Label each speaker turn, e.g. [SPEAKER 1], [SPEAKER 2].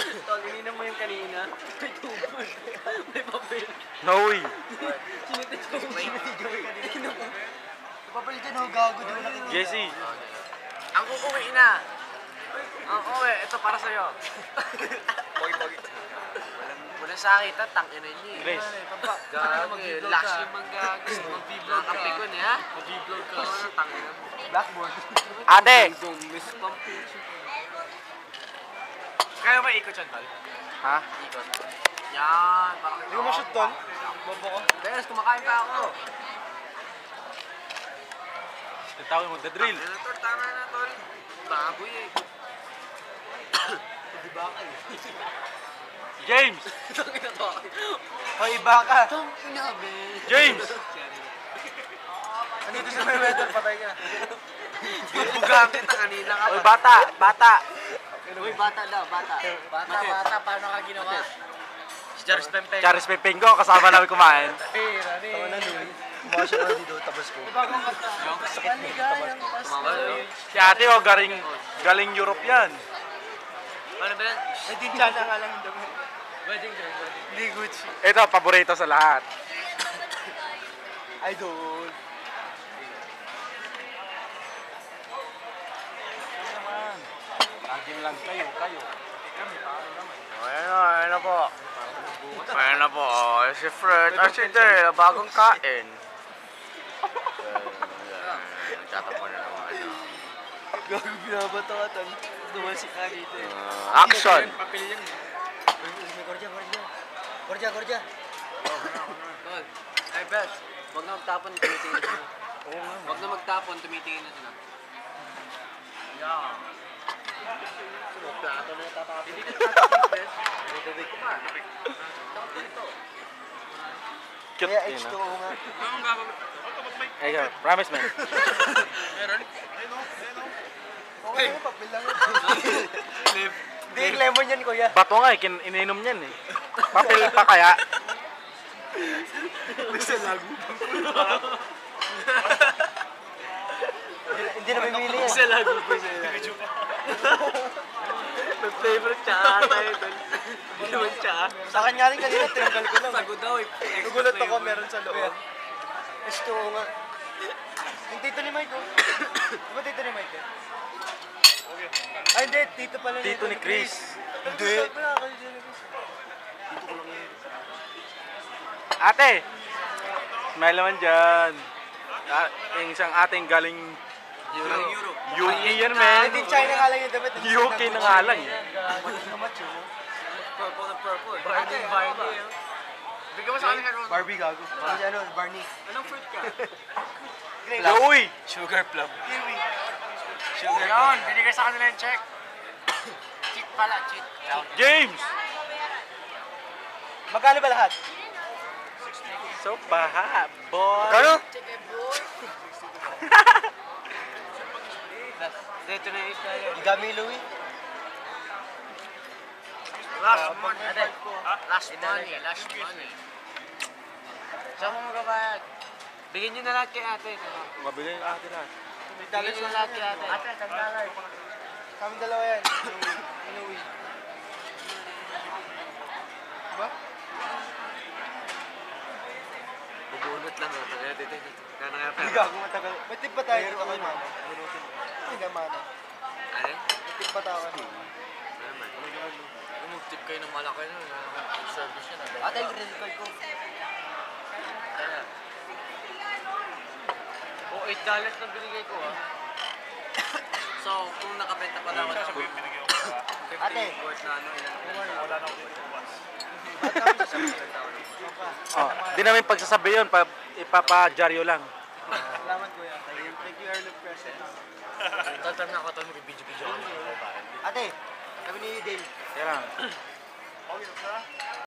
[SPEAKER 1] Tol, ininom mo yung kanina. May tubig. May papel.
[SPEAKER 2] No way.
[SPEAKER 1] Sinitid ko yung kanina. Papel dyan, oh, gago dyan.
[SPEAKER 2] Jesse.
[SPEAKER 1] Ang uuwi na. Ang uuwi, ito para sa'yo.
[SPEAKER 3] Pogi.
[SPEAKER 1] Walang sakit, tangin na niya.
[SPEAKER 2] Grace.
[SPEAKER 1] Gago, last yung mag-vlog. Mag-vlog ka. Kapikon, ha? Mag-vlog ka. Tangin na mo. Blackboard.
[SPEAKER 2] Ate!
[SPEAKER 1] Miss Pampich. Kaya ba ikot yan, Tol?
[SPEAKER 2] Ha?
[SPEAKER 1] Ikot. Yan.
[SPEAKER 3] Hindi ko ma-shoot, Tol. Bobo ko.
[SPEAKER 1] Beres, kumakain pa ako.
[SPEAKER 2] Tawag mo, the drill.
[SPEAKER 1] Tama na, Tol. Tama na, Tol. Baboy eh. Di ba kayo?
[SPEAKER 2] James!
[SPEAKER 3] Hoy, iba ka.
[SPEAKER 1] Tong ina, be.
[SPEAKER 2] James!
[SPEAKER 3] Andito si Mayweather, patay ka.
[SPEAKER 1] Bugang kita kanina ka.
[SPEAKER 2] Oy, bata! Bata!
[SPEAKER 1] Uy, bata daw, bata. Bata, paano ka ginawa? Si Charis Pempeng.
[SPEAKER 2] Charis Pepingo, kasama namin kumain.
[SPEAKER 3] Tama na, Louie. Kumawa siya na dito, tapos ko.
[SPEAKER 1] Sakit mo. Tumawa yun.
[SPEAKER 2] Si ate, oh, galing Europe yan.
[SPEAKER 1] Ano ba yan?
[SPEAKER 3] Ay, di dyan na nga lang yung dami.
[SPEAKER 1] Wedding dress.
[SPEAKER 3] Hindi Gucci.
[SPEAKER 2] Ito, paborito sa lahat.
[SPEAKER 3] Idol.
[SPEAKER 2] Laging lang kayo. Kami, paano naman?
[SPEAKER 1] Ayan na po. Ayan na po. Si Fred at si Dale, bagong kain. Nagtatapon na naman.
[SPEAKER 3] Gago, binabato ka, Tol. Dumasik ka dito eh.
[SPEAKER 2] Action!
[SPEAKER 3] Papel yan eh. Gorja.
[SPEAKER 1] Tol, ay best. Huwag na magtapon, tumitingin na sila. Huwag na magtapon, tumitingin na sila. Yeah. Plato na tatapon. Hindi ka tatapon, best. Tubig ko ba? Tapon ito.
[SPEAKER 2] Cute
[SPEAKER 3] Kaya
[SPEAKER 2] yun,
[SPEAKER 3] H2O nga.
[SPEAKER 1] Anong gagawin?
[SPEAKER 2] Ay, promise man.
[SPEAKER 1] Meron?
[SPEAKER 3] Okay, papel lang.
[SPEAKER 1] Live.
[SPEAKER 3] Hindi, lemon yan, kuya.
[SPEAKER 2] Bato nga eh, ininom niyan eh. Papel pa kaya?
[SPEAKER 3] Basta lago. Hindi na mamili yan.
[SPEAKER 1] Isa lago po siya. May flavor tsaka tayo doon. Hindi naman tsaka.
[SPEAKER 3] Sa akin nga rin kanina, tinanggal ko lang.
[SPEAKER 1] Sago daw eh.
[SPEAKER 3] Nagulat ako, meron sa loob. H2O nga. Yung tito ni Mike, oh. Di ba tito ni Mike? Ay, hindi. Tito pala
[SPEAKER 2] Tito ni Chris.
[SPEAKER 3] Hindi.
[SPEAKER 2] Ate! Smile naman dyan. Yung isang ating galing
[SPEAKER 1] Europe.
[SPEAKER 2] UK yan, man.
[SPEAKER 3] Hindi China nga lang yung damit.
[SPEAKER 2] UK na nga lang eh.
[SPEAKER 1] Purple na purple. Barney. Bigyan mo sa akin nga.
[SPEAKER 3] Barbie gago. Ano, Barney.
[SPEAKER 1] Anong fruit ka?
[SPEAKER 2] Uy!
[SPEAKER 3] Sugar plum. Kiwi.
[SPEAKER 1] Sugar yun. Binigay sa kanila yung check. Cheat pala, cheat.
[SPEAKER 2] James!
[SPEAKER 3] Magkano ba lahat?
[SPEAKER 2] So baha, boy.
[SPEAKER 3] Ano?
[SPEAKER 1] Dito na yung isa.
[SPEAKER 3] Igami Louie.
[SPEAKER 1] Last money. Last money. Saan mo magabayad? Bigyan nyo na lahat kay ate.
[SPEAKER 2] Mabili yung ate na.
[SPEAKER 1] Bigyan nyo na lahat kay ate. Ate, $10.
[SPEAKER 3] Kami dalawa yan. Louie. Diba?
[SPEAKER 1] Bubunot lang. Kaya dito. Kaya nga
[SPEAKER 3] Hindi gago matagal. May tip pa tayo. Ito kay mama. Hindi ka mana.
[SPEAKER 1] Ano?
[SPEAKER 3] May tip pa tayo.
[SPEAKER 1] Mag-tip kayo ng malaki nun. Service yun.
[SPEAKER 3] Ate, yung credit card ko.
[SPEAKER 1] O, $8 na binigay ko ah. So, kung nakabenta pa dapat ako.
[SPEAKER 3] Ate.
[SPEAKER 1] Worth na ano, ilan.
[SPEAKER 3] Wala na ako.
[SPEAKER 2] Oh, di namin pagsasabi yun, ipapadyaryo lang.
[SPEAKER 3] Salamat kuya. Thank you, Arnold Present.
[SPEAKER 1] Tatam na ako, tol, mag-video-video ako.
[SPEAKER 3] Ate, kami ni Dale.
[SPEAKER 2] Kaya lang.